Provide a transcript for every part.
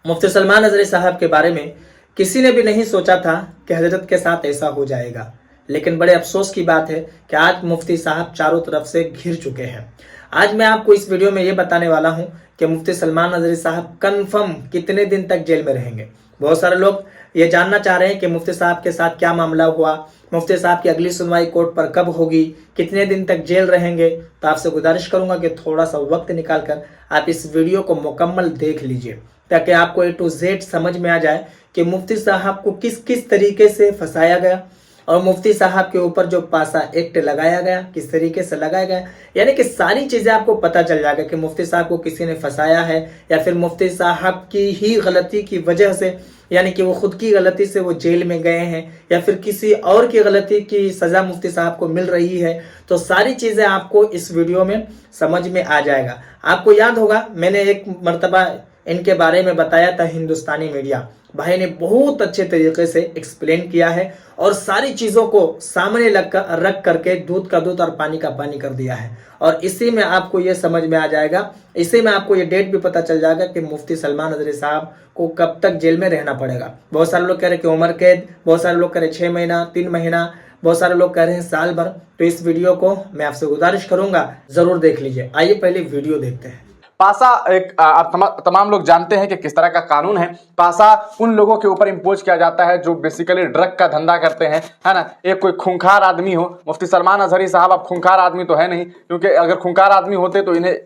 मुफ्ती सलमान अजहरी साहब के बारे में किसी ने भी नहीं सोचा था कि हजरत के साथ ऐसा हो जाएगा, लेकिन बड़े अफसोस की बात है कि आज मुफ्ती साहब चारों तरफ से घिर चुके हैं। आज मैं आपको इस वीडियो में ये बताने वाला हूं कि मुफ्ती सलमान अजहरी साहब कन्फर्म कितने दिन तक जेल में रहेंगे। बहुत सारे लोग ये जानना चाह रहे हैं कि मुफ्ती साहब के साथ क्या मामला हुआ, मुफ्ती साहब की अगली सुनवाई कोर्ट पर कब होगी, कितने दिन तक जेल रहेंगे। तो आपसे गुजारिश करूंगा कि थोड़ा सा वक्त निकालकर आप इस वीडियो को मुकम्मल देख लीजिए, ताकि आपको A to Z समझ में आ जाए कि मुफ्ती साहब को किस किस तरीके से फंसाया गया और मुफ्ती साहब के ऊपर जो पासा एक्ट लगाया गया किस तरीके से लगाया गया। यानी कि सारी चीज़ें आपको पता चल जाएगा कि मुफ्ती साहब को किसी ने फंसाया है या फिर मुफ्ती साहब की ही गलती की वजह से, यानी कि वो खुद की गलती से वो जेल में गए हैं या फिर किसी और की गलती की सज़ा मुफ्ती साहब को मिल रही है। तो सारी चीज़ें आपको इस वीडियो में समझ में आ जाएगा। आपको याद होगा मैंने एक मर्तबा इनके बारे में बताया था, हिंदुस्तानी मीडिया भाई ने बहुत अच्छे तरीके से एक्सप्लेन किया है और सारी चीज़ों को सामने रख करके दूध का दूध और पानी का पानी कर दिया है। और इसी में आपको ये समझ में आ जाएगा, इसी में आपको ये डेट भी पता चल जाएगा कि मुफ्ती सलमान अजहरी साहब को कब तक जेल में रहना पड़ेगा। बहुत सारे लोग कह रहे हैं कि उम्र कैद, बहुत सारे लोग कह रहे हैं 6 महीना, 3 महीना, बहुत सारे लोग कह रहे हैं साल भर। तो इस वीडियो को मैं आपसे गुजारिश करूंगा जरूर देख लीजिए। आइए पहले वीडियो देखते हैं। पासा एक आप तमाम लोग जानते हैं कि किस तरह का कानून है। पासा उन लोगों के ऊपर इम्पोज किया जाता है जो बेसिकली ड्रग का धंधा करते हैं, है ना। एक कोई खूंखार आदमी हो, मुफ्ती सलमान अजहरी साहब अब खूंखार आदमी तो है नहीं, क्योंकि अगर खूंखार आदमी होते तो इन्हें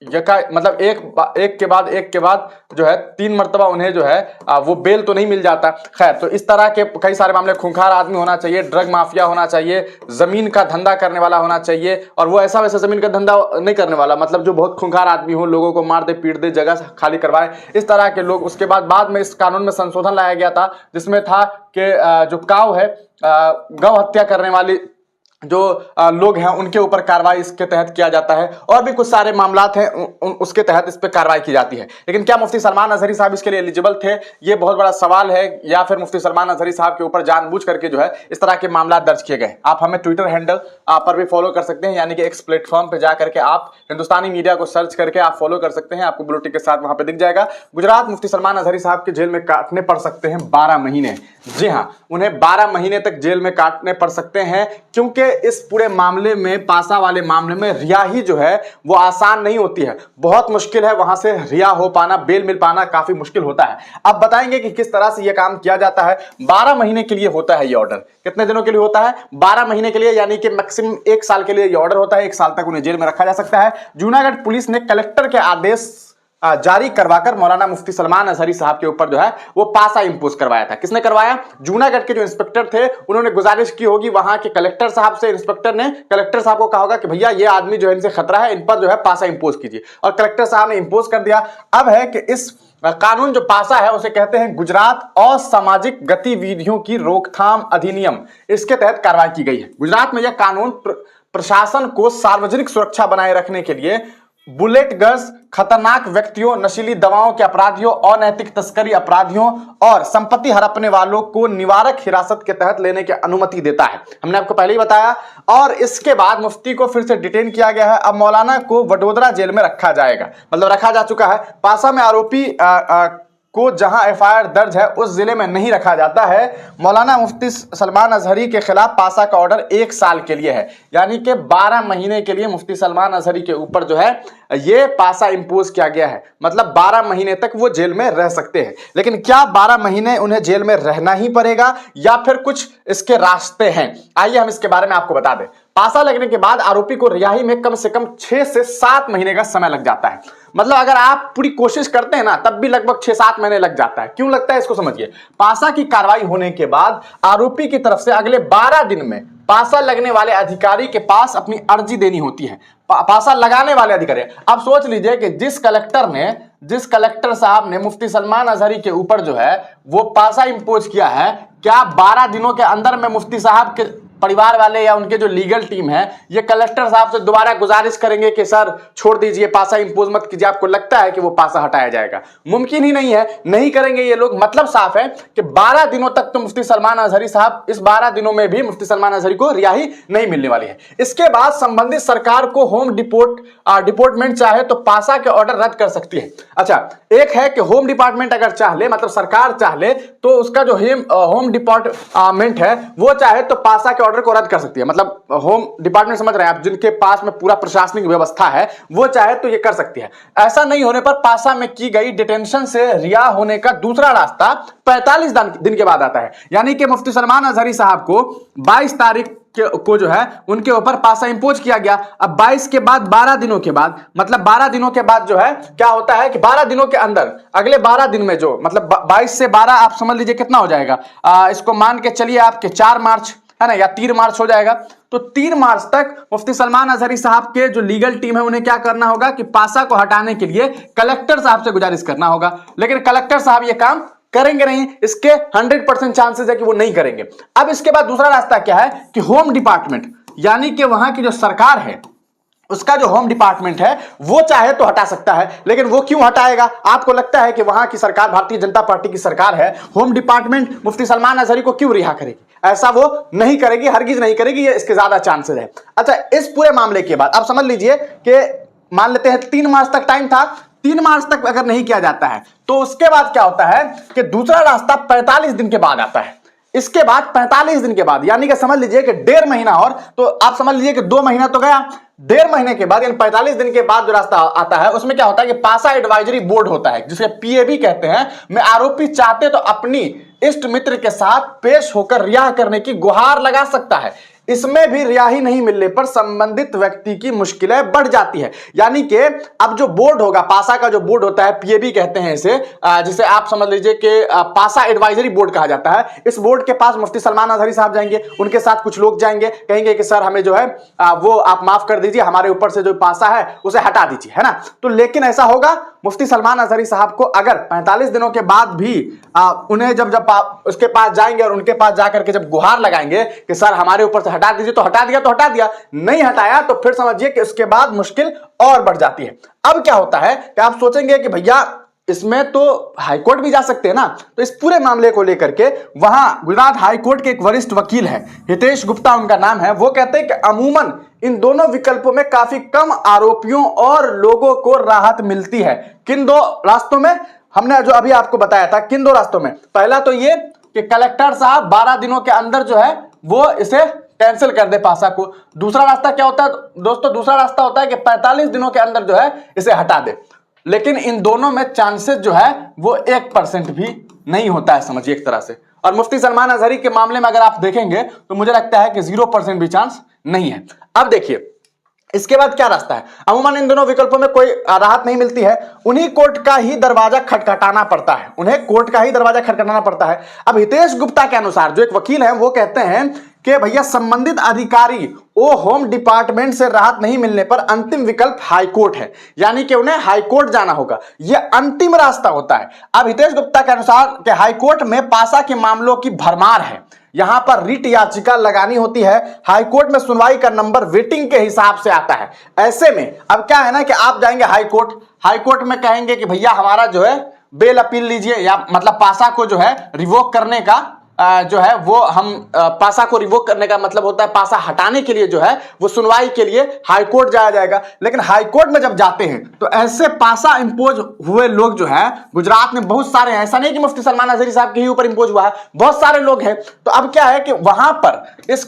मतलब एक के बाद जो है 3 मरतबा उन्हें जो है वो बेल तो नहीं मिल जाता। खैर, तो इस तरह के कई सारे मामले, खूंखार आदमी होना चाहिए, ड्रग माफिया होना चाहिए, जमीन का धंधा करने वाला होना चाहिए, और वो ऐसा वैसा जमीन का धंधा नहीं करने वाला, मतलब जो बहुत खूंखार आदमी हो, लोगों को मार दे पीट दे, जगह खाली करवाए, इस तरह के लोग। उसके बाद में इस कानून में संशोधन लाया गया था, जिसमें था कि जो काऊ है, गौ हत्या करने वाली जो लोग हैं उनके ऊपर कार्रवाई इसके तहत किया जाता है, और भी कुछ सारे मामलात हैं उसके तहत इस पे कार्रवाई की जाती है। लेकिन क्या मुफ्ती सलमान अजहरी साहब इसके लिए एलिजिबल थे, ये बहुत बड़ा सवाल है, या फिर मुफ्ती सलमान अजहरी साहब के ऊपर जानबूझ करके जो है इस तरह के मामला दर्ज किए गए। आप हमें ट्विटर हैंडल पर भी फॉलो कर सकते हैं, यानी कि एक्स प्लेटफॉर्म पे जाकर के आप हिंदुस्तानी मीडिया को सर्च करके आप फॉलो कर सकते हैं, आपको ब्लू टिक के साथ वहां पे दिख जाएगा। गुजरात मुफ्ती सलमान अजहरी साहब के जेल में काटने पड़ सकते हैं 12 महीने। जी हाँ, उन्हें 12 महीने तक जेल में काटने पड़ सकते हैं, क्योंकि इस पूरे मामले में, पासा वाले मामले में रिहाई जो है वो आसान नहीं होती है, बहुत मुश्किल है। वहां से रिहा हो पाना, बेल मिल पाना काफी मुश्किल होता है। अब बताएंगे कि किस तरह से यह काम किया जाता है। 12 महीने के लिए होता है ये ऑर्डर। कितने दिनों के लिए होता है? 12 महीने के लिए, यानी कि मैक्सिमम 1 साल के लिए यह ऑर्डर होता है। 1 साल तक उन्हें जेल में रखा जा सकता है। जूनागढ़ पुलिस ने कलेक्टर के आदेश जारी करवाकर मौलाना मुफ्ती सलमान अजहरी साहब के ऊपर जो है वो पासा इंपोज करवाया था। किसने करवाया? जूनागढ़ के जो इंस्पेक्टर थे, उन्होंने गुजारिश की होगी वहां के कलेक्टर साहब से। इंस्पेक्टर ने कलेक्टर साहब को कहा होगा कि भैया ये आदमी जो है, इनसे खतरा है, इन पर जो है पासा इंपोज कीजिए, और कलेक्टर साहब ने इंपोज कर दिया। अब है कि इस कानून जो पासा है उसे कहते हैं गुजरात असामाजिक गतिविधियों की रोकथाम अधिनियम, इसके तहत कार्रवाई की गई है। गुजरात में यह कानून प्रशासन को सार्वजनिक सुरक्षा बनाए रखने के लिए बुलेट गर्ल्स, खतरनाक व्यक्तियों, नशीली दवाओं के अपराधियों, अनैतिक तस्करी अपराधियों और संपत्ति हड़पने वालों को निवारक हिरासत के तहत लेने की अनुमति देता है। हमने आपको पहले ही बताया। और इसके बाद मुफ्ती को फिर से डिटेन किया गया है। अब मौलाना को वडोदरा जेल में रखा जाएगा, मतलब रखा जा चुका है। पासा में आरोपी को जहां एफआईआर दर्ज है उस जिले में नहीं रखा जाता है। मौलाना मुफ्ती सलमान अजहरी के खिलाफ पासा का ऑर्डर 1 साल के लिए है, यानी कि 12 महीने के लिए मुफ्ती सलमान अजहरी के ऊपर जो है ये पासा इंपोज किया गया है, मतलब 12 महीने तक वो जेल में रह सकते हैं। लेकिन क्या 12 महीने उन्हें जेल में रहना ही पड़ेगा या फिर कुछ इसके रास्ते हैं? आइए हम इसके बारे में आपको बता दें। पासा लगने के बाद आरोपी को रिहाई में कम से कम 6 से 7 महीने का समय लग जाता है। मतलब अगर आप पूरी कोशिश करते हैं ना, तब भी लगभग 6-7 महीने लग जाता है। क्यों लगता है इसको समझिए। पासा की कार्रवाई होने के बाद आरोपी की तरफ से अगले 12 दिन में पासा लगने वाले अधिकारी के पास अपनी अर्जी देनी होती है। पासा लगाने वाले अधिकारी। अब सोच लीजिए कि जिस कलेक्टर साहब ने मुफ्ती सलमान अजहरी के ऊपर जो है वो पासा इंपोज किया है, क्या 12 दिनों के अंदर में मुफ्ती साहब के परिवार वाले या उनके जो लीगल टीम है ये कलेक्टर साहब से दोबारा गुजारिश करेंगे कि सर छोड़ दीजिए, पासा इंपोज मत कीजिए, आपको लगता है कि वो पासा हटाया जाएगा? मुमकिन ही नहीं है, नहीं करेंगे ये लोग। मतलब साफ है कि 12 दिनों तक तो मुफ्ती सलमान अजहरी साहब, इस 12 दिनों में भी मुफ्ती सलमान अजहरी को रिहाई नहीं मिलने वाली है। इसके बाद संबंधित सरकार को होम डिपार्टमेंट चाहे तो पासा के ऑर्डर रद्द कर सकती है। अच्छा, एक है कि होम डिपार्टमेंट अगर चाह ले, मतलब सरकार चाह ले, तो उसका जो होम डिपार्टमेंट है वो चाहे तो पासा के ऑर्डर को रद्द कर सकती है। मतलब होम डिपार्टमेंट समझ रहे हैं आप, जिनके पास में पूरा प्रशासनिक व्यवस्था है, वो चाहे तो ये कर सकती है। ऐसा नहीं होने पर पासा में की गई डिटेंशन से रिहा होने का दूसरा रास्ता 45 दिन के बाद आता है। यानी कि मुफ्ती सलमान अजहरी साहब को 22 तारीख को जो है उनके ऊपर पासा इंपोज किया गया। अब 22 के बाद 12 दिनों के बाद, मतलब 12 दिनों के बाद जो है क्या होता है कि 12 दिनों के अंदर, अगले 12 दिन में जो, मतलब 22 से 12 आप समझ लीजिए कितना हो जाएगा, इसको मान के चलिए आपके 4 मार्च है ना, या 3 मार्च हो जाएगा। तो 3 मार्च तक मुफ्ती सलमान अजहरी साहब के जो लीगल टीम है उन्हें क्या करना होगा कि पासा को हटाने के लिए कलेक्टर साहब से गुजारिश करना होगा। लेकिन कलेक्टर साहब ये काम करेंगे नहीं, इसके 100% चांसेस है कि वो नहीं करेंगे। अब इसके बाद दूसरा रास्ता क्या है कि होम डिपार्टमेंट, यानी कि वहां की जो सरकार है उसका जो होम डिपार्टमेंट है वो चाहे तो हटा सकता है। लेकिन वो क्यों हटाएगा? आपको लगता है कि वहां की सरकार भारतीय जनता पार्टी की सरकार है, होम डिपार्टमेंट मुफ्ती सलमान अजहरी को क्यों रिहा करेगी? ऐसा वो नहीं करेगी, हरगिज नहीं करेगी, ये इसके ज्यादा चांसेस है। अच्छा, इस पूरे मामले के बाद आप समझ लीजिए कि मान लेते हैं 3 मार्च तक टाइम था, 3 मार्च तक अगर नहीं किया जाता है तो उसके बाद क्या होता है कि दूसरा रास्ता 45 दिन के बाद आता है। इसके बाद 45 दिन के बाद, यानी कि समझ लीजिए कि 1.5 महीना और, तो आप समझ लीजिए कि 2 महीना तो गया। 1.5 महीने के बाद यानी 45 दिन के बाद जो रास्ता आता है उसमें क्या होता है कि पासा एडवाइजरी बोर्ड होता है, जिसे पीएबी कहते हैं, में आरोपी चाहते तो अपनी इष्ट मित्र के साथ पेश होकर रिहा करने की गुहार लगा सकता है। इसमें भी रिहाई नहीं मिलने पर संबंधित व्यक्ति की मुश्किलें बढ़ जाती है। यानी कि अब जो बोर्ड होगा, पासा का जो बोर्ड होता है, पीएबी कहते हैं इसे, जिसे आप समझ लीजिए कि पासा एडवाइजरी बोर्ड कहा जाता है। इस बोर्ड के पास मुफ्ती सलमान अजहरी साहब जाएंगे, उनके साथ कुछ लोग जाएंगे, कहेंगे कि सर हमें जो है वो आप माफ कर दीजिए, हमारे ऊपर से जो पासा है उसे हटा दीजिए, है ना। तो लेकिन ऐसा होगा, मुफ्ती सलमान अजहरी साहब को अगर 45 दिनों के बाद भी उन्हें जब उसके पास जाएंगे और उनके पास जाकर के जब गुहार लगाएंगे कि सर हमारे ऊपर से हटा दीजिए, तो हटा दिया तो हटा दिया, नहीं हटाया तो फिर समझिए कि उसके बाद मुश्किल और बढ़ जाती है। अब क्या होता है कि आप सोचेंगे कि भैया इसमें तो हाईकोर्ट भी जा सकते हैं ना। तो इस पूरे मामले को लेकर के वहां गुजरात हाईकोर्ट के एक वरिष्ठ वकील है, हितेश गुप्ता उनका नाम है, वो कहते हैं कि अमूमन इन दोनों विकल्पों में काफी कम आरोपियों और लोगों को राहत मिलती है। किन 2 रास्तों में? हमने जो अभी आपको बताया था, किन 2 रास्तों में? पहला तो ये कि कलेक्टर साहब 12 दिनों के अंदर जो है वो इसे कैंसिल कर दे पासा को। दूसरा रास्ता क्या होता है दोस्तों? दूसरा रास्ता होता है कि 45 दिनों के अंदर जो है इसे हटा दे। लेकिन इन दोनों में चांसेस जो है वो 1% भी नहीं होता है, समझिए एक तरह से। और मुफ्ती सलमान अजहरी के मामले में अगर आप देखेंगे तो मुझे लगता है कि 0% भी चांस नहीं है। अब देखिए इसके बाद क्या रास्ता है? अमूमन इन दोनों विकल्पों में कोई राहत नहीं मिलती है, उन्हीं कोर्ट का ही दरवाजा खटखटाना पड़ता है, उन्हें कोर्ट का ही दरवाजा खटखटाना पड़ता है। अब हितेश गुप्ता के अनुसार, जो एक वकील है, वो कहते हैं कि भैया संबंधित अधिकारी वो होम डिपार्टमेंट से राहत नहीं मिलने पर अंतिम विकल्प हाईकोर्ट है, यानी कि उन्हें हाईकोर्ट जाना होगा, यह अंतिम रास्ता होता है। अब हितेश गुप्ता के अनुसार कि हाईकोर्ट में पासा के मामलों की भरमार है, यहां पर रिट याचिका लगानी होती है, हाईकोर्ट में सुनवाई का नंबर वेटिंग के हिसाब से आता है। ऐसे में अब क्या है ना कि आप जाएंगे हाईकोर्ट में कहेंगे कि भैया हमारा जो है बेल अपील लीजिए, या मतलब पासा को जो है रिवोक करने का जो है वो हम पासा को रिवोक करने का मतलब होता है पासा हटाने के लिए जो है वो सुनवाई के लिए हाईकोर्ट जाया जाएगा। लेकिन हाईकोर्ट में जब जाते हैं तो ऐसे पासा इंपोज हुए लोग जो है गुजरात में बहुत सारे हैं, ऐसा नहीं कि मुफ्ती सलमान अजहरी साहब के ही ऊपर इंपोज हुआ है, बहुत सारे लोग हैं। तो अब क्या है कि वहां पर इस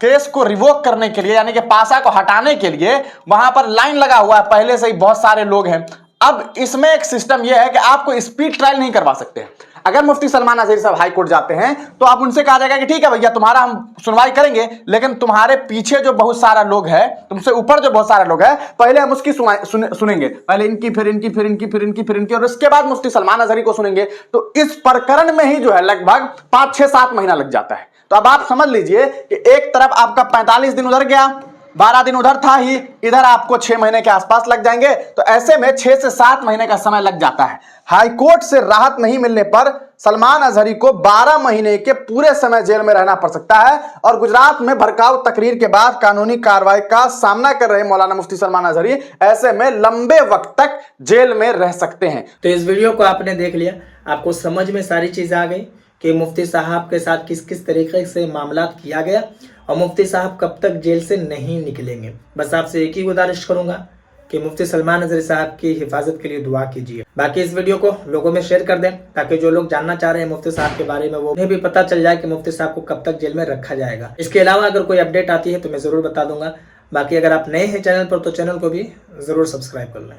केस को रिवोक करने के लिए, यानी कि पासा को हटाने के लिए वहां पर लाइन लगा हुआ है, पहले से ही बहुत सारे लोग हैं। अब इसमें एक सिस्टम यह है कि आपको स्पीड ट्रायल नहीं करवा सकते। अगर मुफ्ती सलमान अजहरी साहब हाई कोर्ट जाते हैं तो आप उनसे कहा जाएगा कि ठीक है भैया तुम्हारा हम सुनवाई करेंगे, लेकिन तुम्हारे पीछे जो बहुत सारा लोग है, तुमसे ऊपर जो बहुत सारे लोग हैं, पहले हम उसकी सुनेंगे, पहले इनकी, फिर इनकी, फिर इनकी, फिर इनकी, फिर इनकी, और उसके बाद मुफ्ती सलमान अजहरी को सुनेंगे। तो इस प्रकरण में ही जो है लगभग 5, 6, 7 महीना लग जाता है। तो अब आप समझ लीजिए कि एक तरफ आपका 45 दिन उधर गया, 12 दिन उधर था ही, इधर आपको 6 महीने के आसपास लग जाएंगे। तो ऐसे में 6 से 7 महीने का समय लग जाता है। हाईकोर्ट से राहत नहीं मिलने पर सलमान अजहरी को 12 महीने के पूरे समय जेल में रहना पड़ सकता है और गुजरात में भड़काऊ तकरीर के बाद कानूनी कार्रवाई का सामना कर रहे मौलाना मुफ्ती सलमान अजहरी ऐसे में लंबे वक्त तक जेल में रह सकते हैं। तो इस वीडियो को आपने देख लिया, आपको समझ में सारी चीज आ गई कि मुफ्ती साहब के साथ किस किस तरीके से मामला किया गया और मुफ्ती साहब कब तक जेल से नहीं निकलेंगे। बस आपसे एक ही गुजारिश करूंगा कि मुफ्ती सलमान अजहरी साहब की हिफाजत के लिए दुआ कीजिए। बाकी इस वीडियो को लोगों में शेयर कर दें ताकि जो लोग जानना चाह रहे हैं मुफ्ती साहब के बारे में वो उन्हें भी पता चल जाए कि मुफ्ती साहब को कब तक जेल में रखा जाएगा। इसके अलावा अगर कोई अपडेट आती है तो मैं जरूर बता दूंगा। बाकी अगर आप नए हैं चैनल पर तो चैनल को भी जरूर सब्सक्राइब कर लें।